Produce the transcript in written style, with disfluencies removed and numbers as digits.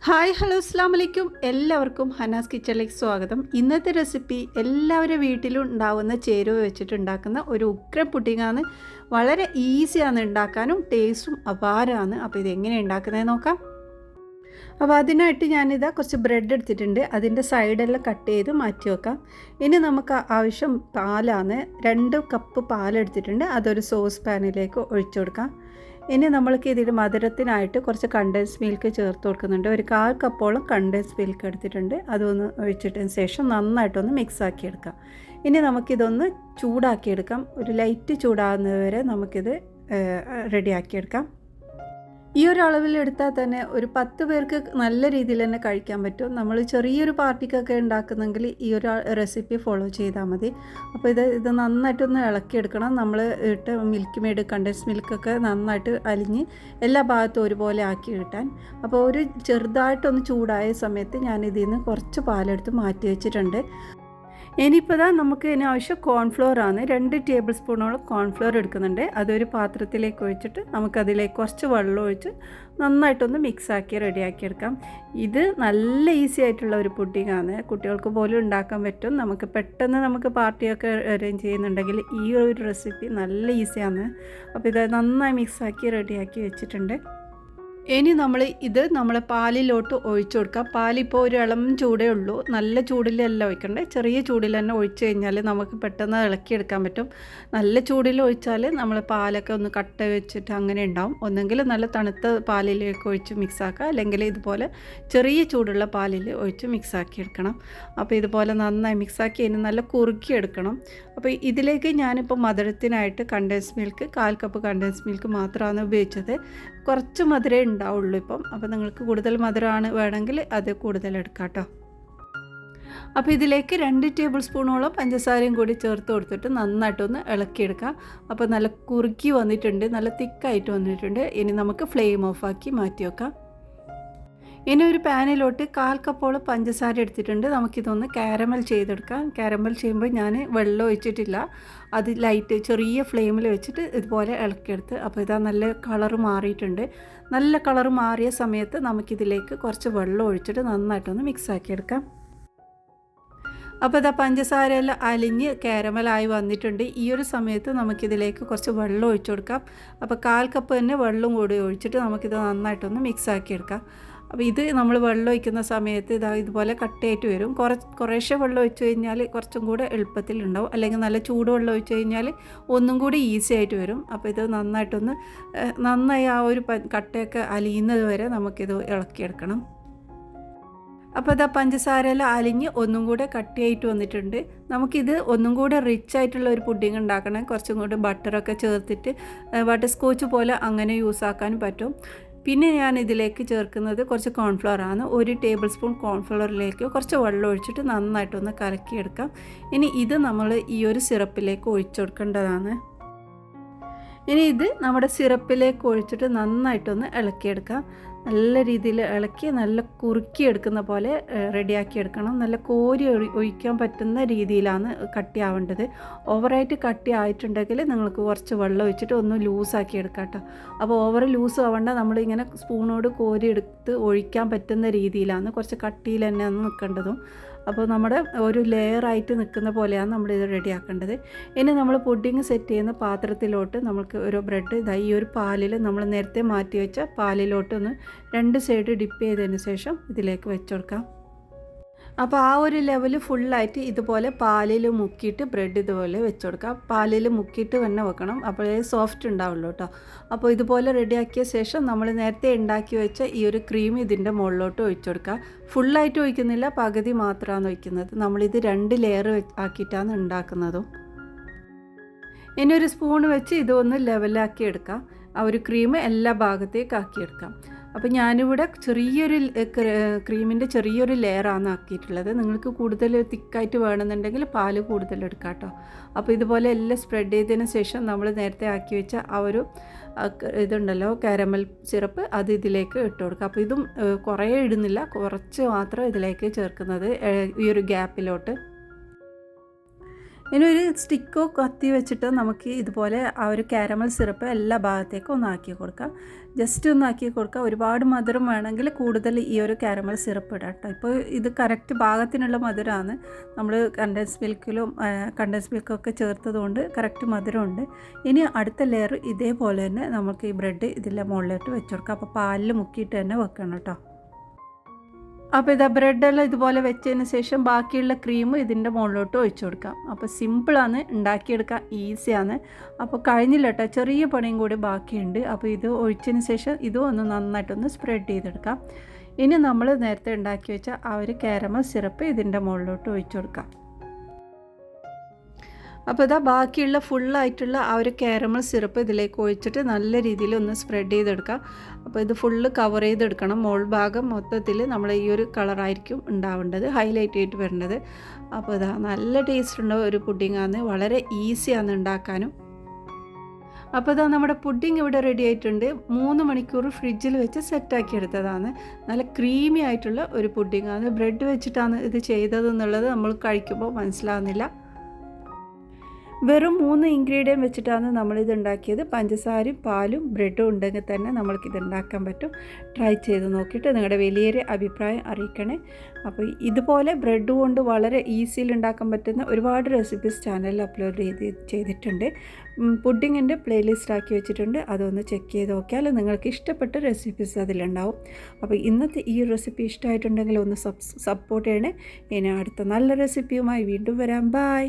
Hi hello അസ്സാം വലൈക്കും എല്ലാവർക്കും ഹനാസ് കിച്ചണിലേക്ക് സ്വാഗതം. ഇന്നത്തെ റെസിപ്പി എല്ലാവരുടെ വീട്ടിലും ഉണ്ടാവുന്ന ചേരുവ വെച്ചിട്ട് ഉണ്ടാക്കുന്ന ഒരു ഉഗ്ര പുഡിങ്ങാണ്. വളരെ ഈസിയാണ് ഉണ്ടാക്കാനും ടേസ്റ്റും അപാരമാണ്. അപ്പോൾ ഇതെങ്ങനെ ഉണ്ടാക്കുന്നത് നോക്കാം. അപ്പോൾ അതിനായിട്ട് ഞാനിതാ കുറച്ച് ബ്രെഡ് എടുത്തിട്ടുണ്ട്. അതിൻ്റെ സൈഡെല്ലാം കട്ട് ചെയ്ത് മാറ്റി വെക്കാം. ഇനി നമുക്ക് ആവശ്യം പാലാണ്. 2 കപ്പ് പാലെടുത്തിട്ടുണ്ട്. അതൊരു സോസ് പാനിലേക്ക് ഒഴിച്ചു കൊടുക്കാം. ഇനി നമ്മൾക്ക് ഇതിൽ മധുരത്തിനായിട്ട് കുറച്ച് കണ്ടൻസ് മിൽക്ക് ചേർത്ത് കൊടുക്കുന്നുണ്ട്. ഒരു 1/4 കപ്പോളം കണ്ടൻസ് മിൽക്ക് എടുത്തിട്ടുണ്ട്. അതൊന്ന് ഒഴിച്ചിട്ടതിന് ശേഷം നന്നായിട്ടൊന്ന് മിക്സ് ആക്കിയെടുക്കാം. ഇനി നമുക്കിതൊന്ന് ചൂടാക്കിയെടുക്കാം. ഒരു ലൈറ്റ് ചൂടാകുന്നത് വരെ നമുക്കിത് റെഡിയാക്കിയെടുക്കാം. ഈ ഒരു അളവിലെടുത്താൽ തന്നെ ഒരു 10 പേർക്ക് നല്ല രീതിയിൽ തന്നെ കഴിക്കാൻ പറ്റും. നമ്മൾ ചെറിയൊരു പാർട്ടിക്കൊക്കെ ഉണ്ടാക്കുന്നെങ്കിൽ ഈ ഒരു റെസിപ്പി ഫോളോ ചെയ്താൽ മതി. അപ്പോൾ ഇത് നന്നായിട്ടൊന്ന് ഇളക്കിയെടുക്കണം. നമ്മൾ ഇട്ട് മിൽക്ക് മെയ്ഡ് കണ്ടൻസ് മിൽക്കൊക്കെ നന്നായിട്ട് അലിഞ്ഞ് എല്ലാ ഭാഗത്തും ഒരുപോലെ ആക്കി കിട്ടാൻ. അപ്പോൾ ഒരു ചെറുതായിട്ടൊന്ന് ചൂടായ സമയത്ത് ഞാനിതിൽ നിന്ന് കുറച്ച് പാലെടുത്ത് മാറ്റി വെച്ചിട്ടുണ്ട്. ഇനിയിപ്പോൾ നമുക്ക് ഇതിനാവശ്യം കോൺഫ്ലോർ ആണ്. 2 ടേബിൾ സ്പൂണോളം കോൺഫ്ലോർ എടുക്കുന്നുണ്ട്. അതൊരു പാത്രത്തിലേക്ക് ഒഴിച്ചിട്ട് നമുക്കതിലേക്ക് കുറച്ച് വെള്ളം ഒഴിച്ച് നന്നായിട്ടൊന്ന് മിക്സാക്കി റെഡിയാക്കിയെടുക്കാം. ഇത് നല്ല ഈസി ആയിട്ടുള്ള ഒരു പുഡിങ്ങാണ്. കുട്ടികൾക്ക് പോലും ഉണ്ടാക്കാൻ പറ്റും. നമുക്ക് പെട്ടെന്ന് നമുക്ക് പാർട്ടിയൊക്കെ അറേഞ്ച് ചെയ്യുന്നുണ്ടെങ്കിൽ ഈ ഒരു റെസിപ്പി നല്ല ഈസിയാണ്. അപ്പോൾ ഇത് നന്നായി മിക്സാക്കി റെഡിയാക്കി വെച്ചിട്ടുണ്ട്. ഇനി നമ്മൾ പാലിലോട്ട് ഒഴിച്ചു കൊടുക്കാം. പാലിപ്പോൾ ഒരു ഇളം ചൂടേ ഉള്ളൂ. നല്ല ചൂടിലല്ല ഒഴിക്കണ്ടേ, ചെറിയ ചൂടിൽ തന്നെ ഒഴിച്ചു കഴിഞ്ഞാൽ നമുക്ക് പെട്ടെന്ന് ഇളക്കിയെടുക്കാൻ പറ്റും. നല്ല ചൂടിൽ ഒഴിച്ചാൽ നമ്മൾ പാലൊക്കെ ഒന്ന് കട്ട വെച്ചിട്ട് അങ്ങനെ ഉണ്ടാവും. ഒന്നെങ്കിൽ നല്ല തണുത്ത പാലിലേക്ക് ഒഴിച്ച് മിക്സാക്കുക, അല്ലെങ്കിൽ ഇതുപോലെ ചെറിയ ചൂടുള്ള പാലിൽ ഒഴിച്ച് മിക്സാക്കി എടുക്കണം. അപ്പോൾ ഇതുപോലെ നന്നായി മിക്സാക്കി ഇനി നല്ല കുറുക്കിയെടുക്കണം. അപ്പോൾ ഇതിലേക്ക് ഞാനിപ്പോൾ മധുരത്തിനായിട്ട് condensed milk 1/4 cup condensed milk മാത്രമാണ് ഉപയോഗിച്ചത്. കുറച്ച് മധുരമേ ഉണ്ടാവുള്ളൂ ഇപ്പം. അപ്പോൾ നിങ്ങൾക്ക് കൂടുതൽ മധുരമാണ് വേണമെങ്കിൽ അത് കൂടുതൽ എടുക്കാം കേട്ടോ. അപ്പോൾ ഇതിലേക്ക് 2 ടേബിൾ സ്പൂണോളം പഞ്ചസാരയും കൂടി ചേർത്ത് കൊടുത്തിട്ട് നന്നായിട്ടൊന്ന് ഇളക്കിയെടുക്കാം. അപ്പോൾ നല്ല കുറുക്കി വന്നിട്ടുണ്ട്, നല്ല തിക്കായിട്ട് വന്നിട്ടുണ്ട്. ഇനി നമുക്ക് ഫ്ലെയിം ഓഫാക്കി മാറ്റി വെക്കാം. ഇനി ഒരു പാനിലോട്ട് 1/4 കപ്പോളം പഞ്ചസാര എടുത്തിട്ടുണ്ട്. നമുക്കിതൊന്ന് കാരമൽ ചെയ്തെടുക്കാം. കാരമൽ ചെയ്യുമ്പോൾ ഞാൻ വെള്ളം ഒഴിച്ചിട്ടില്ല, അത് ലൈറ്റ് ചെറിയ ഫ്ലെയിമിൽ വെച്ചിട്ട് ഇതുപോലെ ഇളക്കിയെടുത്ത്. അപ്പോൾ ഇതാ നല്ല കളറ് മാറിയിട്ടുണ്ട്. നല്ല കളറ് മാറിയ സമയത്ത് നമുക്കിതിലേക്ക് കുറച്ച് വെള്ളം ഒഴിച്ചിട്ട് നന്നായിട്ടൊന്ന് മിക്സാക്കിയെടുക്കാം. അപ്പോൾ ഇതാ പഞ്ചസാരയെല്ലാം അലിഞ്ഞ് കാരമലായി വന്നിട്ടുണ്ട്. ഈ ഒരു സമയത്ത് നമുക്കിതിലേക്ക് കുറച്ച് വെള്ളം ഒഴിച്ചു കൊടുക്കാം. അപ്പോൾ 1/4 കപ്പ് തന്നെ വെള്ളം കൂടി ഒഴിച്ചിട്ട് നമുക്കിത് നന്നായിട്ടൊന്ന് മിക്സാക്കിയെടുക്കാം. അപ്പോൾ ഇത് നമ്മൾ വെള്ളം ഒഴിക്കുന്ന സമയത്ത് ഇതുപോലെ കട്ടയായിട്ട് വരും. കുറേശ്ശെ വെള്ളം ഒഴിച്ച് കഴിഞ്ഞാൽ കുറച്ചും കൂടെ എളുപ്പത്തിലുണ്ടാവും. അല്ലെങ്കിൽ നല്ല ചൂടുവെള്ളം ഒഴിച്ച് കഴിഞ്ഞാൽ ഒന്നും കൂടി ഈസി ആയിട്ട് വരും. അപ്പോൾ ഇത് നന്നായി ആ ഒരു കട്ടയൊക്കെ അലിയുന്നത് വരെ നമുക്കിത് ഇളക്കിയെടുക്കണം. അപ്പോൾ ഇതാ പഞ്ചസാരയെല്ലാം അലിഞ്ഞ് ഒന്നും കൂടെ കട്ടിയായിട്ട് വന്നിട്ടുണ്ട്. നമുക്കിത് ഒന്നും കൂടെ റിച്ച് ആയിട്ടുള്ള ഒരു പുഡിങ് ഉണ്ടാക്കണം. കുറച്ചും കൂടി ബട്ടറൊക്കെ ചേർത്തിട്ട് ബട്ടർ സ്കോച്ച് പോലെ അങ്ങനെ യൂസ് ആക്കാനും പറ്റും. പിന്നെ ഞാൻ ഇതിലേക്ക് ചേർക്കുന്നത് കുറച്ച് കോൺഫ്ലവർ ആണ്. 1 ടേബിൾ സ്പൂൺ കോൺഫ്ലവറിലേക്ക് കുറച്ച് വെള്ളം ഒഴിച്ചിട്ട് നന്നായിട്ടൊന്ന് കലക്കിയെടുക്കാം. ഇനി ഇത് നമ്മൾ ഈ ഒരു സിറപ്പിലേക്ക് ഒഴിച്ചു കൊടുക്കേണ്ടതാണ്. ഇനി ഇത് നമ്മുടെ സിറപ്പിലേക്ക് ഒഴിച്ചിട്ട് നന്നായിട്ടൊന്ന് ഇളക്കിയെടുക്കാം. നല്ല രീതിയിൽ ഇളക്കി നല്ല കുറുക്കിയെടുക്കുന്ന പോലെ റെഡിയാക്കിയെടുക്കണം. നല്ല കോരി ഒഴിക്കാൻ പറ്റുന്ന രീതിയിലാണ് കട്ടിയാവേണ്ടത്. ഓവറായിട്ട് കട്ടി ആയിട്ടുണ്ടെങ്കിൽ നിങ്ങൾക്ക് കുറച്ച് വെള്ളം ഒഴിച്ചിട്ട് ഒന്ന് ലൂസാക്കി എടുക്കാം കേട്ടോ. അപ്പോൾ ഓവർ ലൂസ് ആവേണ്ട, നമ്മളിങ്ങനെ സ്പൂണോട് കോരി എടുത്ത് ഒഴിക്കാൻ പറ്റുന്ന രീതിയിലാണ് കുറച്ച് കട്ടിയിൽ തന്നെ നിൽക്കേണ്ടതും. അപ്പോൾ നമ്മുടെ ഒരു ലെയറായിട്ട് നിൽക്കുന്ന പോലെയാണ് നമ്മളിത് റെഡിയാക്കേണ്ടത്. ഇനി നമ്മൾ പുഡിങ് സെറ്റ് ചെയ്യുന്ന പാത്രത്തിലോട്ട് നമുക്ക് ഒരു ബ്രെഡ് ഈ ഒരു പാലിൽ നമ്മൾ നേരത്തെ മാറ്റി വെച്ച പാലിലോട്ടൊന്ന് 2 സൈഡ് ഡിപ്പ് ചെയ്തതിന് ശേഷം ഇതിലേക്ക് വെച്ച് കൊടുക്കാം. അപ്പോൾ ആ ഒരു ലെവൽ ഫുള്ളായിട്ട് ഇതുപോലെ പാലിൽ മുക്കിയിട്ട് ബ്രെഡ് ഇതുപോലെ വെച്ച് കൊടുക്കാം. പാലിൽ മുക്കിയിട്ട് തന്നെ വെക്കണം, അപ്പോഴേ സോഫ്റ്റ് ഉണ്ടാവുള്ളൂ കേട്ടോ. അപ്പോൾ ഇതുപോലെ റെഡിയാക്കിയ ശേഷം നമ്മൾ നേരത്തെ ഉണ്ടാക്കി വെച്ച ഈ ഒരു ക്രീം ഇതിൻ്റെ മുകളിലോട്ട് ഒഴിച്ചു കൊടുക്കുക. ഫുള്ളായിട്ട് ഒഴിക്കുന്നില്ല, പകുതി മാത്രമാണ് ഒഴിക്കുന്നത്. നമ്മളിത് 2 ലെയർ ആക്കിയിട്ടാണ് ഉണ്ടാക്കുന്നതും. ഇനി ഒരു സ്പൂൺ വെച്ച് ഇതൊന്ന് ലെവലാക്കി എടുക്കാം. ആ ഒരു ക്രീം എല്ലാ ഭാഗത്തേക്ക് ആക്കിയെടുക്കാം. അപ്പോൾ ഞാനിവിടെ ക്രീമിൻ്റെ ചെറിയൊരു ലെയറാണ് ആക്കിയിട്ടുള്ളത്. നിങ്ങൾക്ക് കൂടുതൽ തിക്കായിട്ട് വേണമെന്നുണ്ടെങ്കിൽ പാല് കൂടുതൽ എടുക്കാം കേട്ടോ. അപ്പോൾ ഇതുപോലെ എല്ലാം സ്പ്രെഡ് ചെയ്തതിന് ശേഷം നമ്മൾ നേരത്തെ ആക്കി വെച്ച ആ ഒരു ഇതുണ്ടല്ലോ കാരമൽ സിറപ്പ്, അത് ഇതിലേക്ക് ഇട്ട് കൊടുക്കുക. അപ്പോൾ ഇതും കുറേ ഇടുന്നില്ല, കുറച്ച് മാത്രം ഇതിലേക്ക് ചേർക്കുന്നത് ഈ ഒരു ഗ്യാപ്പിലോട്ട്. ഇനി ഒരു സ്റ്റിക്കോ കത്തി വെച്ചിട്ട് നമുക്ക് ഇതുപോലെ ആ ഒരു കാരമൽ സിറപ്പ് എല്ലാ ഭാഗത്തേക്കും ഒന്ന് ആക്കി കൊടുക്കാം. ജസ്റ്റ് ഒന്ന് ആക്കി കൊടുക്കുക. ഒരുപാട് മധുരം വേണമെങ്കിൽ കൂടുതൽ ഈ ഒരു കാരമൽ സിറപ്പ് ഇടാം കേട്ടോ. ഇപ്പോൾ ഇത് കറക്റ്റ് പാകത്തിനുള്ള മധുരമാണ്. നമ്മൾ കണ്ടൻസ് മിൽക്കൊക്കെ ചേർത്തതുകൊണ്ട് കറക്റ്റ് മധുരമുണ്ട്. ഇനി അടുത്ത ലെയർ ഇതേപോലെ തന്നെ നമുക്ക് ഈ ബ്രെഡ് ഇതിൻ്റെ മുകളിലോട്ട് വെച്ച് കൊടുക്കാം. അപ്പോൾ പാലിൽ മുക്കിയിട്ട് തന്നെ വെക്കണം കേട്ടോ. അപ്പോൾ ഇതാ ബ്രെഡെല്ലാം ഇതുപോലെ വെച്ചതിന് ശേഷം ബാക്കിയുള്ള ക്രീം ഇതിൻ്റെ മുകളിലോട്ട് ഒഴിച്ചു കൊടുക്കാം. അപ്പോൾ സിമ്പിളാണ്, ഉണ്ടാക്കിയെടുക്കാൻ ഈസിയാണ്. അപ്പോൾ കഴിഞ്ഞില്ല കേട്ടോ, ചെറിയ പണിയും കൂടി ബാക്കിയുണ്ട്. അപ്പോൾ ഇത് ഒഴിച്ചതിന് ശേഷം ഇതും ഒന്ന് നന്നായിട്ടൊന്ന് സ്പ്രെഡ് ചെയ്തെടുക്കാം. ഇനി നമ്മൾ നേരത്തെ ഉണ്ടാക്കി വെച്ച ആ ഒരു കാരമൽ സിറപ്പ് ഇതിൻ്റെ മുകളിലോട്ട് ഒഴിച്ചു കൊടുക്കാം. അപ്പോൾ ഇതാ ബാക്കിയുള്ള ഫുള്ളായിട്ടുള്ള ആ ഒരു കാരമൽ സിറപ്പ് ഇതിലേക്ക് ഒഴിച്ചിട്ട് നല്ല രീതിയിൽ ഒന്ന് സ്പ്രെഡ് ചെയ്തെടുക്കാം. അപ്പോൾ ഇത് ഫുള്ള് കവർ ചെയ്തെടുക്കണം. മോൾ ഭാഗം മൊത്തത്തിൽ നമ്മൾ ഈ ഒരു കളറായിരിക്കും ഉണ്ടാവേണ്ടത്, ഹൈലൈറ്റ് ആയിട്ട് വരേണ്ടത്. അപ്പോൾ ഇതാ നല്ല ടേസ്റ്റുള്ള ഒരു പുഡിങ്ങാണ്, വളരെ ഈസിയാണ് ഉണ്ടാക്കാനും. അപ്പോൾ ഇതാ നമ്മുടെ പുഡിങ് ഇവിടെ റെഡി ആയിട്ടുണ്ട്. 3 മണിക്കൂർ ഫ്രിഡ്ജിൽ വെച്ച് സെറ്റാക്കി എടുത്തതാണ്. നല്ല ക്രീമി ആയിട്ടുള്ള ഒരു പുഡിങ്ങാണ്. ബ്രെഡ് വെച്ചിട്ടാണ് ഇത് ചെയ്തതെന്നുള്ളത് നമ്മൾ കഴിക്കുമ്പോൾ മനസ്സിലാവുന്നില്ല. വെറും 3 ഇൻഗ്രീഡിയൻറ്റ് വെച്ചിട്ടാണ് നമ്മളിത് ഉണ്ടാക്കിയത്. പഞ്ചസാരയും പാലും ബ്രെഡും ഉണ്ടെങ്കിൽ തന്നെ നമ്മൾക്കിത് ഉണ്ടാക്കാൻ പറ്റും. ട്രൈ ചെയ്ത് നോക്കിയിട്ട് നിങ്ങളുടെ വലിയൊരു അഭിപ്രായം അറിയിക്കണേ. അപ്പോൾ ഇതുപോലെ ബ്രെഡ് കൊണ്ട് വളരെ ഈസിയിൽ ഉണ്ടാക്കാൻ പറ്റുന്ന ഒരുപാട് റെസിപ്പീസ് ചാനലിൽ അപ്ലോഡ് ചെയ്തിട്ടുണ്ട്. പുഡിങ്ങിൻ്റെ പ്ലേലിസ്റ്റ് ആക്കി വെച്ചിട്ടുണ്ട്. അതൊന്ന് ചെക്ക് ചെയ്ത് നോക്കിയാൽ നിങ്ങൾക്ക് ഇഷ്ടപ്പെട്ട റെസിപ്പീസ് അതിലുണ്ടാവും. അപ്പോൾ ഇന്നത്തെ ഈ റെസിപ്പി ഇഷ്ടമായിട്ടുണ്ടെങ്കിൽ ഒന്ന് സപ്പോർട്ട് ചെയ്യണേ. ഇനി അടുത്ത നല്ല റെസിപ്പിയുമായി വീണ്ടും വരാം. ബൈ.